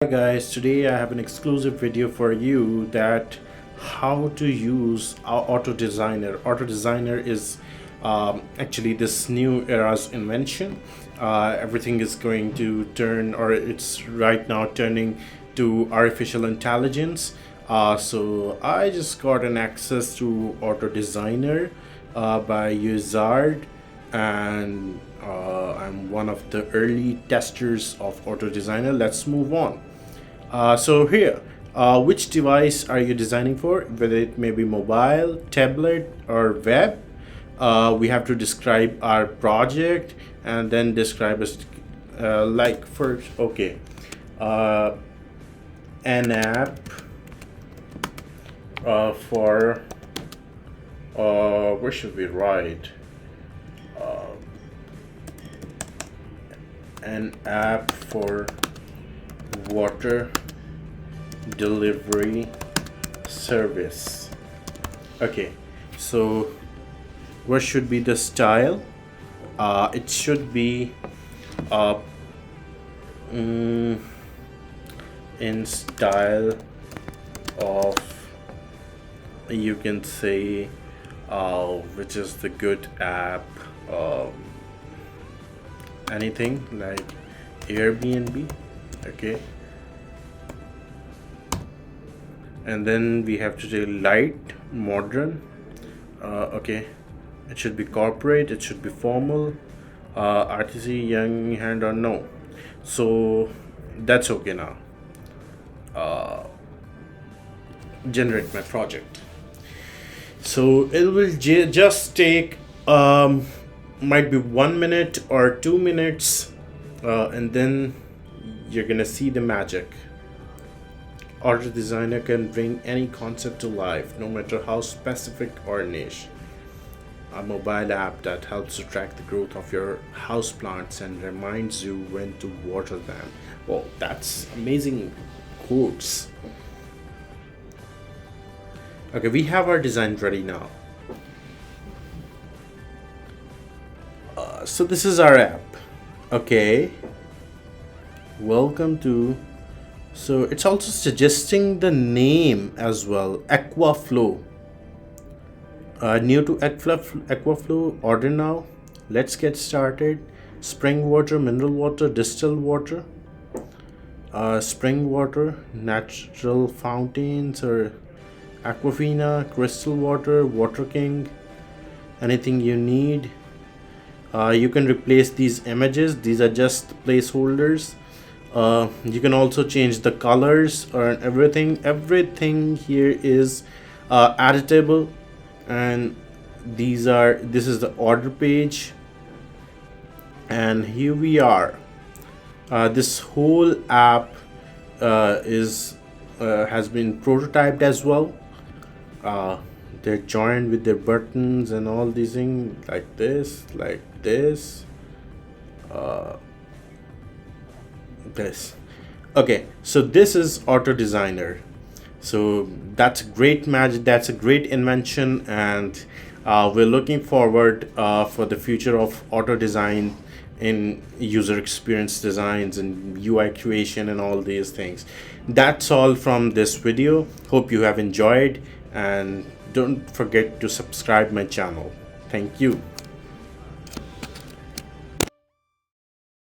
Hi guys, today I have an exclusive video for you that how to use our Auto Designer. Auto Designer is actually this new era's invention. Everything is going to turn, or it's right now turning to artificial intelligence. So I just got an access to Auto Designer by Uzard, and I'm one of the early testers of Auto Designer. Let's move on. So here, which device are you designing for? Whether it may be mobile, tablet, or web. We have to describe our project and then describe us like first. Okay, uh, an app for where should we write? An app for water delivery service. Okay, so what should be the style? It should be uh, mm, in style of, you can say, which is the good app, anything like Airbnb. Okay, and then we have to say light, modern. Okay, it should be corporate, it should be formal, artsy, young, hand, or no. So that's okay now. Generate my project. So it will just take might be 1 minute or 2 minutes, and then you're gonna see the magic. Auto Designer can bring any concept to life, no matter how specific or niche. A mobile app that helps to track the growth of your houseplants and reminds you when to water them. Well, that's amazing quotes. Okay, we have our design ready now. So this is our app. Okay. Welcome to. So it's also suggesting the name as well. Aquaflow. New to Aquaflow. Order now. Let's get started. Spring water, mineral water, distilled water. Spring water, natural fountains, or Aquafina, crystal water, Water King. Anything you need. You can replace these images. These are just placeholders. You can also change the colors or everything here is editable. And this is the order page, and here we are. This whole app is has been prototyped as well. They're joined with their buttons and all these things, like this, this. Okay, so this is Auto Designer. So that's great magic, that's a great invention, and we're looking forward for the future of auto design in user experience designs and UI creation and all these things. That's all from this video. Hope you have enjoyed, and don't forget to subscribe my channel. Thank you.